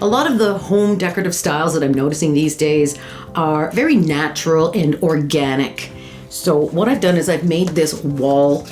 A lot of the home decorative styles that I'm noticing these days are very natural and organic. So what I've done is I've made this wall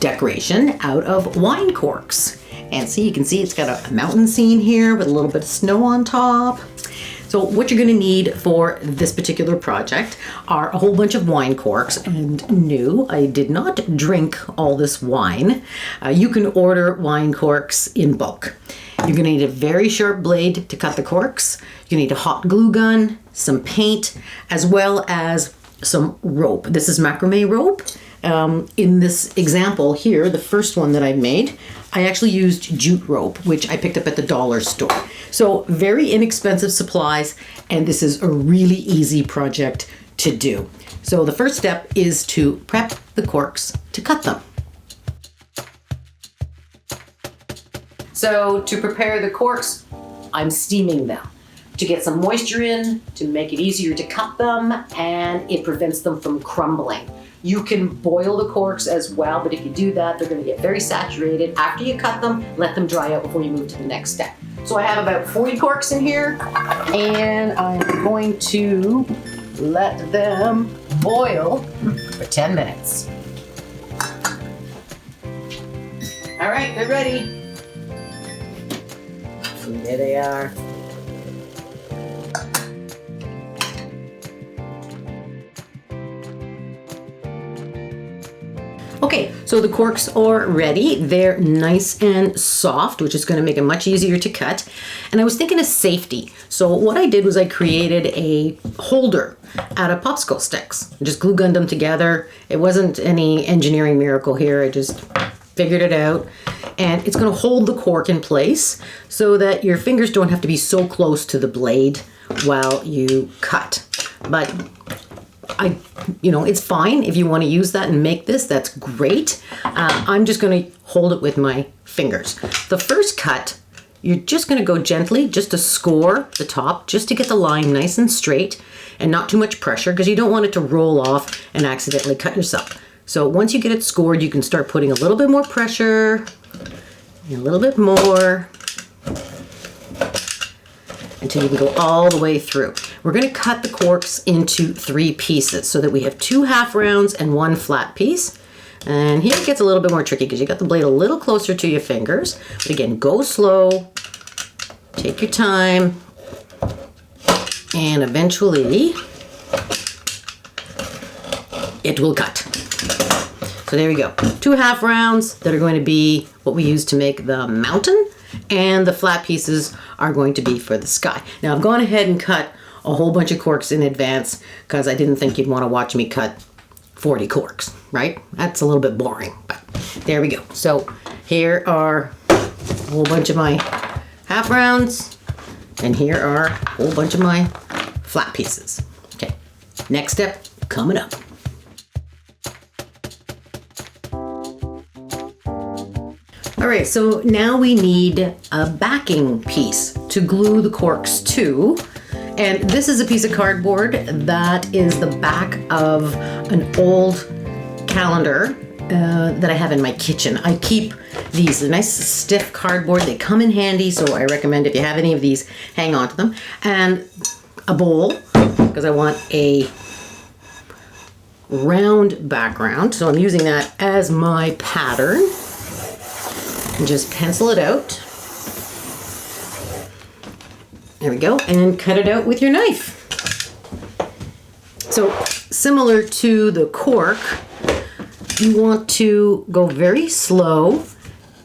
decoration out of wine corks. And see, you can see it's got a mountain scene here with a little bit of snow on top. So what you're gonna need for this particular project are a whole bunch of wine corks. And no, I did not drink all this wine. You can order wine corks in bulk. You're gonna need a very sharp blade to cut the corks. You're gonna need a hot glue gun, some paint, as well as some rope. This is macrame rope. In this example here, the first one that I made, I actually used jute rope, which I picked up at the dollar store. So very inexpensive supplies, and this is a really easy project to do. So the first step is to prep the corks to cut them. So to prepare the corks, I'm steaming them to get some moisture in, to make it easier to cut them, and it prevents them from crumbling. You can boil the corks as well, but if you do that, they're gonna get very saturated. After you cut them, let them dry out before you move to the next step. So I have about 40 corks in here, and I'm going to let them boil for 10 minutes. All right, they're ready. And there they are. Okay, so the corks are ready. They're nice and soft, which is going to make it much easier to cut. And I was thinking of safety. So what I did was I created a holder out of popsicle sticks. I just glue gunned them together. It wasn't any engineering miracle here. I just figured it out. And it's going to hold the cork in place so that your fingers don't have to be so close to the blade while you cut. But it's fine if you want to use that and make this, that's great. I'm just going to hold it with my fingers. The first cut, you're just going to go gently just to score the top, just to get the line nice and straight and not too much pressure, because you don't want it to roll off and accidentally cut yourself. So once you get it scored, you can start putting a little bit more pressure, and a little bit more, until you can go all the way through. We're going to cut the corks into 3 pieces so that we have 2 half rounds and 1 flat piece. And here it gets a little bit more tricky because you got the blade a little closer to your fingers. But again, go slow, take your time, and eventually it will cut. So there we go. 2 half rounds that are going to be what we use to make the mountain, and the flat pieces are going to be for the sky. Now I've gone ahead and cut a whole bunch of corks in advance because I didn't think you'd want to watch me cut 40 corks, right? That's a little bit boring, but there we go. So here are a whole bunch of my half rounds, and here are a whole bunch of my flat pieces. Okay, next step coming up. All right, so now we need a backing piece to glue the corks to. And this is a piece of cardboard that is the back of an old calendar that I have in my kitchen. I keep these nice stiff cardboard. They come in handy, so I recommend if you have any of these, hang on to them. And a bowl, because I want a round background. So I'm using that as my pattern. And just pencil it out. There we go, and cut it out with your knife. So similar to the cork, you want to go very slow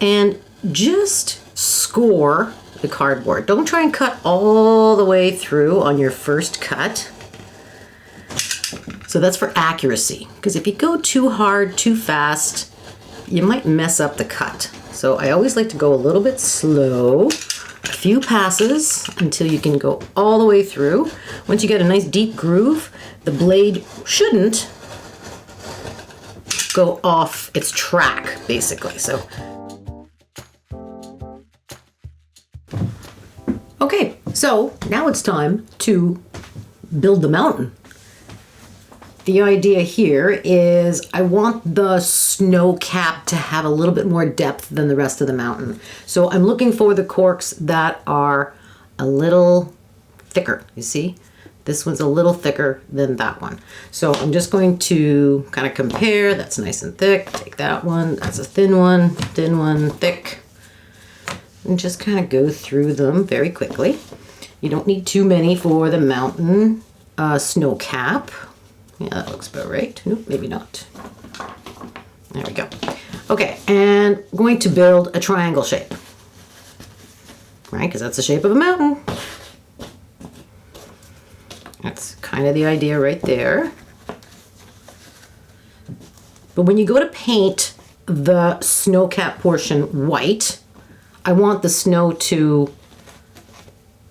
and just score the cardboard. Don't try and cut all the way through on your first cut. So that's for accuracy, because if you go too hard, too fast, you might mess up the cut. So I always like to go a little bit slow, a few passes until you can go all the way through. Once you get a nice deep groove, the blade shouldn't go off its track, basically. So, okay, so now it's time to build the mountain. The idea here is I want the snow cap to have a little bit more depth than the rest of the mountain. So I'm looking for the corks that are a little thicker, you see? This one's a little thicker than that one. So I'm just going to kind of compare. That's nice and thick. Take that one. That's a thin one, thick. And just kind of go through them very quickly. You don't need too many for the mountain snow cap. Yeah, that looks about right. Nope, maybe not. There we go. Okay, and I'm going to build a triangle shape. Right, because that's the shape of a mountain. That's kind of the idea right there. But when you go to paint the snow cap portion white, I want the snow to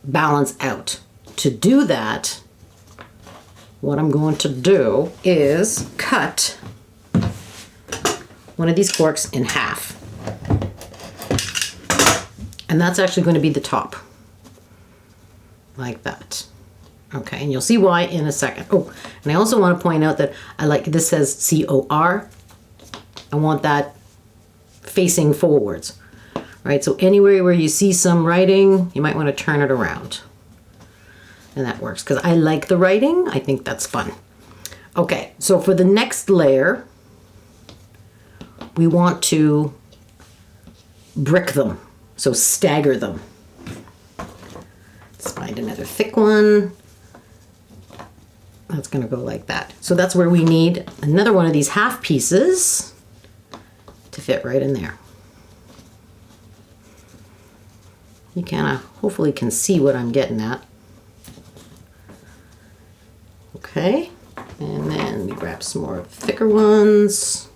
balance out. To do that, what I'm going to do is cut one of these corks in half. And that's actually going to be the top. Like that. Okay, and you'll see why in a second. Oh, and I also want to point out that I like, this says C-O-R. I want that facing forwards, right? So anywhere where you see some writing, you might want to turn it around. And that works, because I like the writing. I think that's fun. Okay, so for the next layer, we want to brick them, so stagger them. Let's find another thick one. That's going to go like that. So that's where we need another one of these half pieces to fit right in there. You kind of hopefully can see what I'm getting at. Okay, and then we grab some more thicker ones.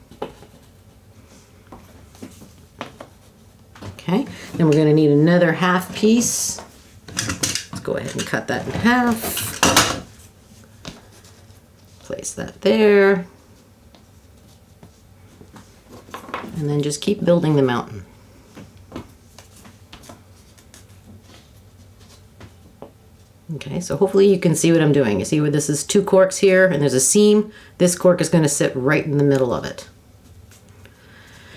Okay, then we're going to need another half piece. Let's go ahead and cut that in half. Place that there. And then just keep building the mountain. Okay, so hopefully you can see what I'm doing. You see where this is 2 corks here and there's a seam. This cork is going to sit right in the middle of it.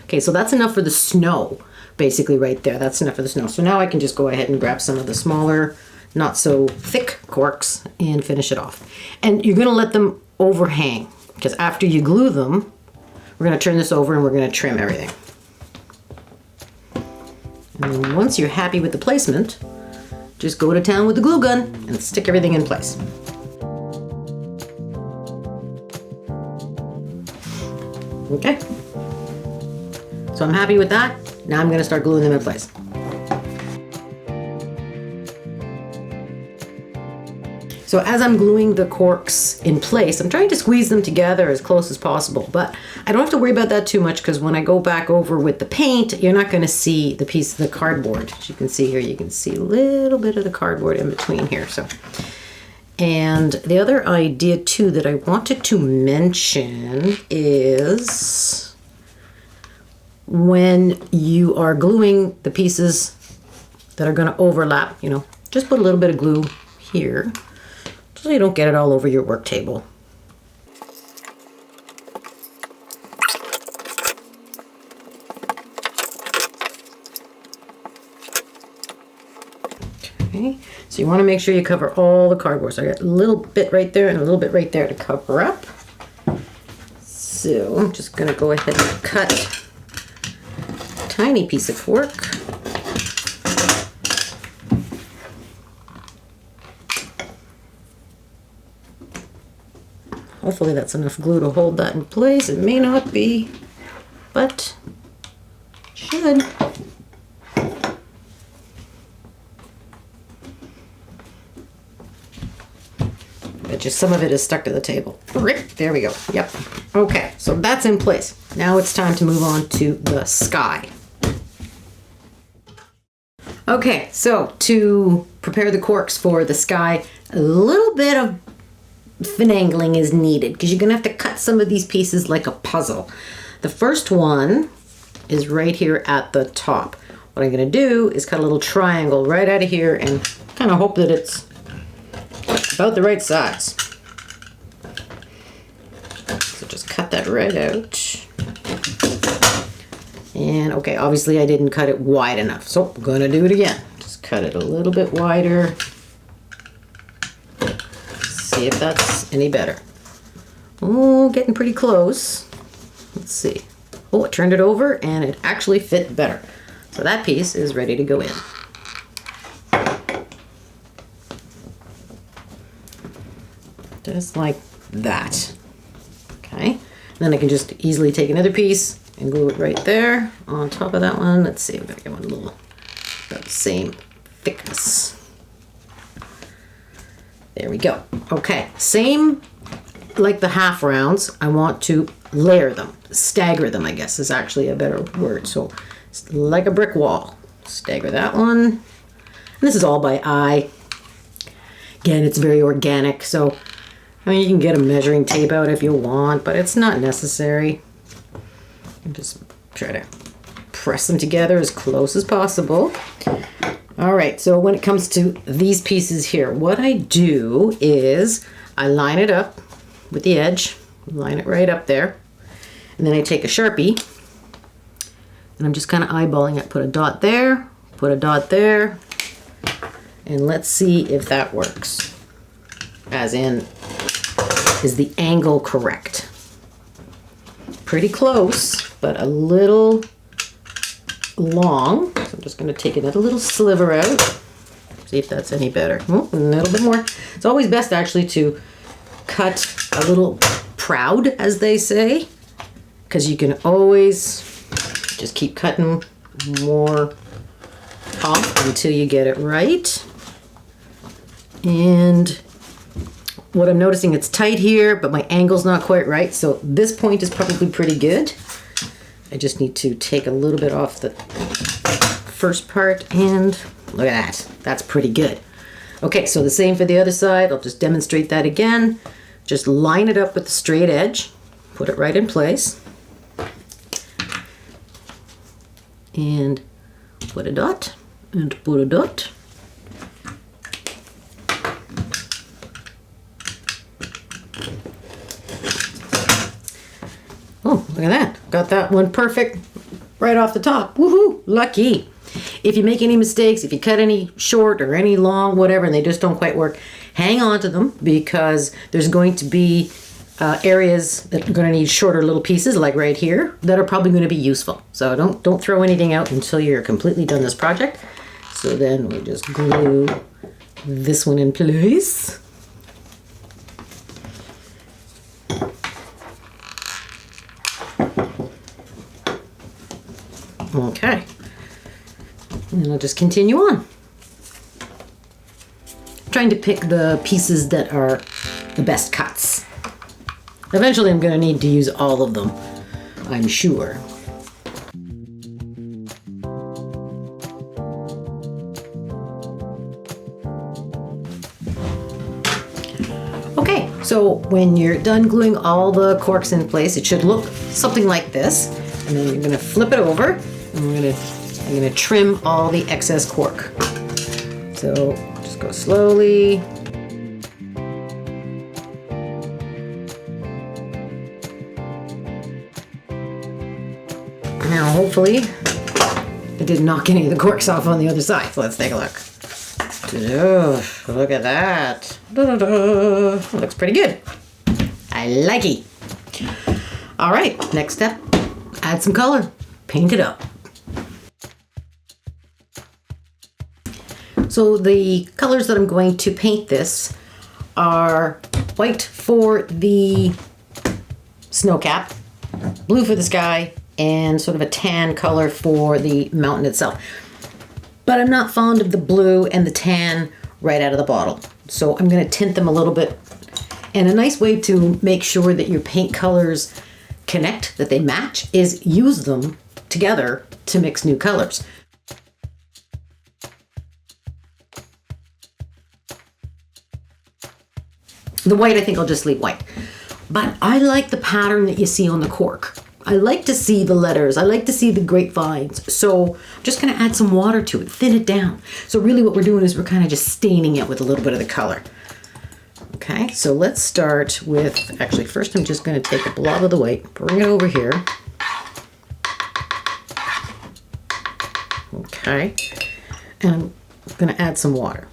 Okay, so that's enough for the snow, basically right there. That's enough for the snow. So now I can just go ahead and grab some of the smaller, not so thick corks and finish it off. And you're going to let them overhang, because after you glue them, we're going to turn this over and we're going to trim everything. And then once you're happy with the placement, just go to town with the glue gun and stick everything in place. Okay. So I'm happy with that. Now I'm going to start gluing them in place. So as I'm gluing the corks in place, I'm trying to squeeze them together as close as possible, but I don't have to worry about that too much, because when I go back over with the paint, you're not going to see the piece of the cardboard. As you can see here, you can see a little bit of the cardboard in between here. So, and the other idea too that I wanted to mention is when you are gluing the pieces that are going to overlap, you know, just put a little bit of glue here, so you don't get it all over your work table. Okay, so you want to make sure you cover all the cardboard. So I got a little bit right there and a little bit right there to cover up. So I'm just going to go ahead and cut a tiny piece of cork. Hopefully that's enough glue to hold that in place. It may not be, but it should. But just some of it is stuck to the table. There we go. Yep. Okay, so that's in place. Now it's time to move on to the sky. Okay, so to prepare the corks for the sky, a little bit of finagling is needed, because you're going to have to cut some of these pieces like a puzzle. The first one is right here at the top. What I'm going to do is cut a little triangle right out of here and kind of hope that it's about the right size. So just cut that right out. And okay, obviously I didn't cut it wide enough, so I'm going to do it again. Just cut it a little bit wider. See if that's any better. Oh, getting pretty close. Let's see. Oh, it turned it over and it actually fit better. So that piece is ready to go in. Just like that. Okay. Then I can just easily take another piece and glue it right there on top of that one. Let's see, I'm gonna get one a little about the same thickness. There we go. Okay, same like the half rounds. I want to layer them, stagger them, I guess is actually a better word. So it's like a brick wall. Stagger that one. And this is all by eye. Again, it's very organic, so I mean, you can get a measuring tape out if you want, but it's not necessary. And just try to press them together as close as possible. All right, so when it comes to these pieces here, what I do is I line it up with the edge, line it right up there, and then I take a Sharpie, and I'm just kind of eyeballing it. Put a dot there, put a dot there, and let's see if that works. As in, is the angle correct? Pretty close, but a little long. So I'm just going to take another little sliver out. See if that's any better. Oh, a little bit more. It's always best actually to cut a little proud, as they say, because you can always just keep cutting more off until you get it right. And what I'm noticing, it's tight here, but my angle's not quite right. So this point is probably pretty good. I just need to take a little bit off the first part, and look at that. That's pretty good. Okay, so the same for the other side. I'll just demonstrate that again. Just line it up with the straight edge, put it right in place, and put a dot, and put a dot. Oh, look at that. Got that one perfect right off the top. Woohoo! Lucky. If you make any mistakes, if you cut any short or any long, whatever, and they just don't quite work, hang on to them, because there's going to be areas that are going to need shorter little pieces, like right here, that are probably going to be useful. So don't throw anything out until you're completely done this project. So then we just glue this one in place. Okay, and I'll just continue on. Trying to pick the pieces that are the best cuts. Eventually I'm going to need to use all of them, I'm sure. Okay, so when you're done gluing all the corks in place, it should look something like this. And then you're going to flip it over. I'm going to trim all the excess cork. So just go slowly. Now hopefully I didn't knock any of the corks off on the other side. So let's take a look. Oh, look at that. Looks pretty good. I like it. All right, next step, add some color, paint it up. So the colors that I'm going to paint this are white for the snow cap, blue for the sky, and sort of a tan color for the mountain itself. But I'm not fond of the blue and the tan right out of the bottle. So I'm going to tint them a little bit. And a nice way to make sure that your paint colors connect, that they match, is use them together to mix new colors. The white, I think I'll just leave white. But I like the pattern that you see on the cork. I like to see the letters. I like to see the grapevines. So I'm just going to add some water to it, thin it down. So really what we're doing is we're kind of just staining it with a little bit of the color. Okay, so let's start with, actually first I'm just going to take a blob of the white, bring it over here. Okay, and I'm going to add some water.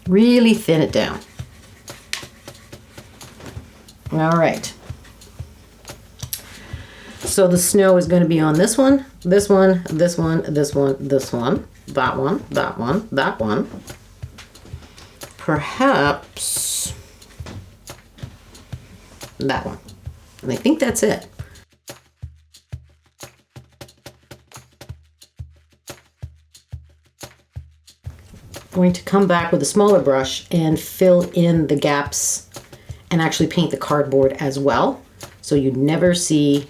Really thin it down. All right. So the snow is going to be on this one, this one, this one, this one, this one, that one, that one, that one. Perhaps that one. And I think that's it. I'm going to come back with a smaller brush and fill in the gaps and actually paint the cardboard as well, so you never see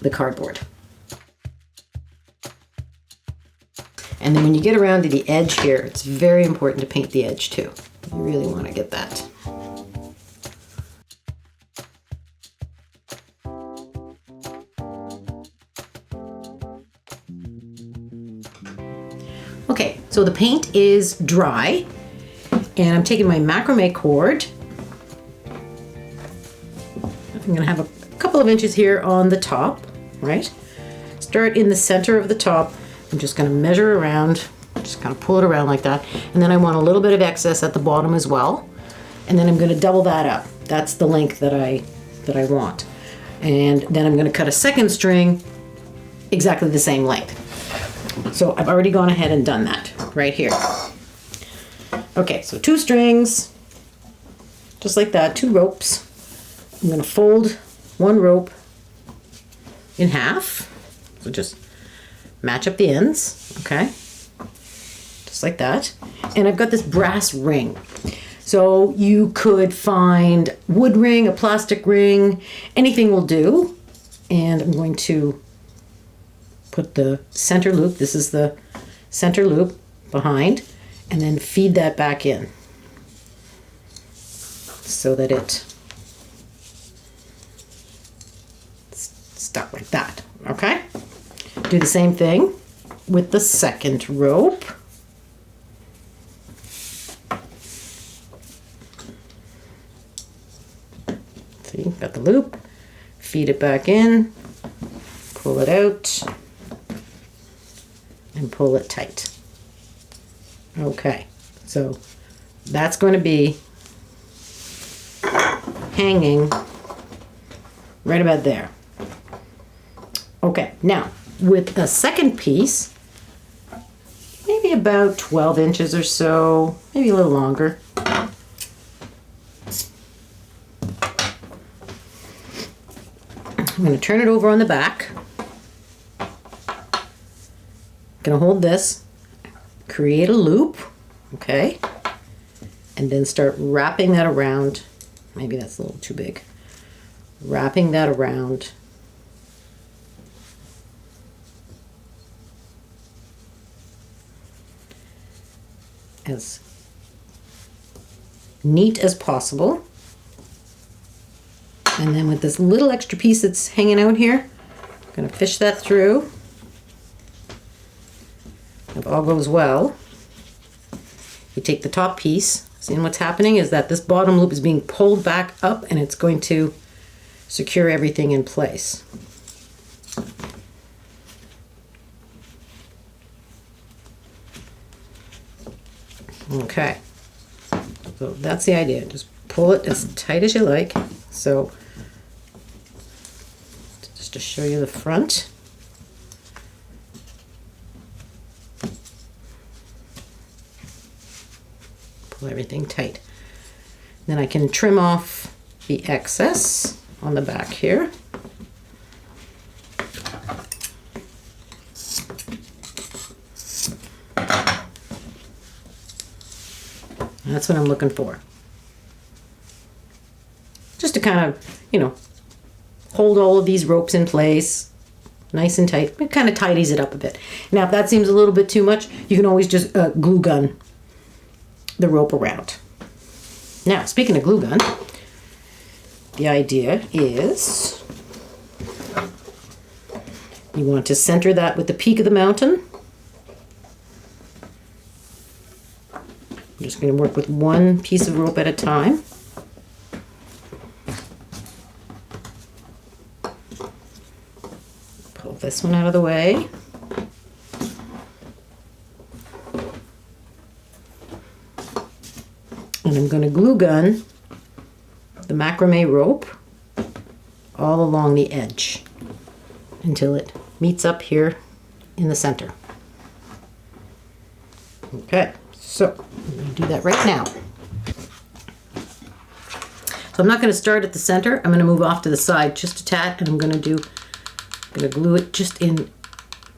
the cardboard. And then when you get around to the edge here, it's very important to paint the edge too. You really want to get that. Okay, so the paint is dry, and I'm taking my macrame cord. I'm gonna have a couple of inches here on the top, right? Start in the center of the top. I'm just gonna measure around, just kind of pull it around like that. And then I want a little bit of excess at the bottom as well. And then I'm gonna double that up. That's the length that I want. And then I'm gonna cut a second string exactly the same length. So I've already gone ahead and done that right here. Okay, so 2 strings, just like that, 2 ropes. I'm going to fold 1 rope in half. So just match up the ends, okay? Just like that. And I've got this brass ring. So you could find wood ring, a plastic ring, anything will do. And I'm going to put the center loop, this is the center loop behind, and then feed that back in so that it stuck like that, okay? Do the same thing with the second rope. See, got the loop, feed it back in, pull it out, and pull it tight. Okay, so that's going to be hanging right about there. Okay, now with a second piece, maybe about 12 inches or so, maybe a little longer. I'm going to turn it over on the back. Going to hold this, create a loop, okay, and then start wrapping that around. Maybe that's a little too big. Wrapping that around as neat as possible. And then with this little extra piece that's hanging out here, I'm going to fish that through. If all goes well, you take the top piece. See, what's happening is that this bottom loop is being pulled back up and it's going to secure everything in place. Okay, so that's the idea. Just pull it as tight as you like. So just to show you the front. Pull everything tight. Then I can trim off the excess on the back here. That's what I'm looking for. Just to kind of, you know, hold all of these ropes in place nice and tight. It kind of tidies it up a bit. Now, if that seems a little bit too much, you can always just glue gun the rope around. Now, speaking of glue gun, the idea is you want to center that with the peak of the mountain. I'm just going to work with one piece of rope at a time. Pull this one out of the way. And I'm going to glue gun the macrame rope all along the edge until it meets up here in the center. Okay, so I'm going to do that right now. So I'm not going to start at the center. I'm going to move off to the side just a tad, and I'm going to glue it just in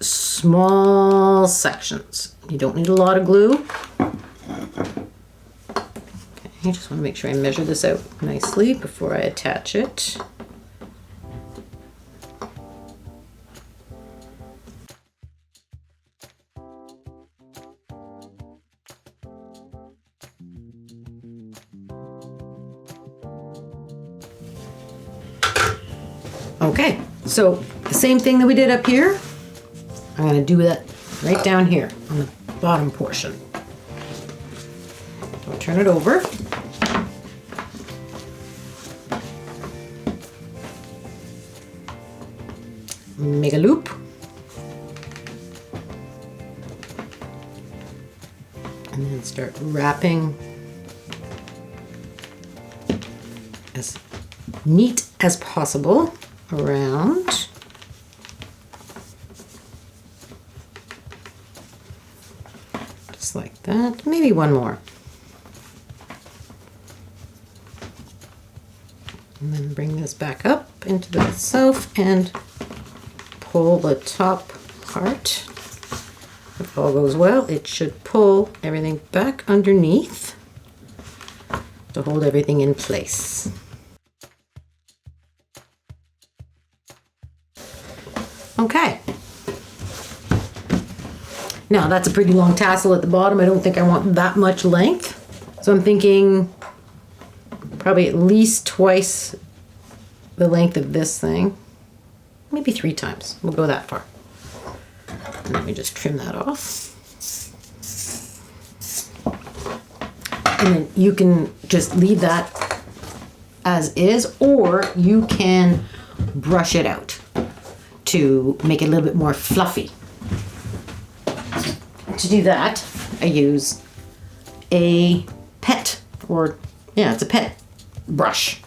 small sections. You don't need a lot of glue. I just want to make sure I measure this out nicely before I attach it. Okay, so the same thing that we did up here, I'm going to do that right down here on the bottom portion. I'll turn it over. Make a loop. And then start wrapping as neat as possible around. Just like that. Maybe one more. And then bring this back up into the itself and pull the top part. If all goes well, it should pull everything back underneath to hold everything in place. Okay. Now that's a pretty long tassel at the bottom. I don't think I want that much length. So I'm thinking probably at least twice the length of this thing. Maybe 3 times. We'll go that far. And let me just trim that off. And then you can just leave that as is, or you can brush it out to make it a little bit more fluffy. To do that, I use a pet, or yeah, it's a pet brush.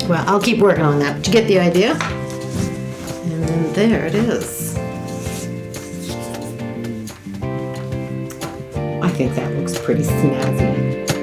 Well, I'll keep working on that, but you get the idea. And there it is. I think that looks pretty snazzy.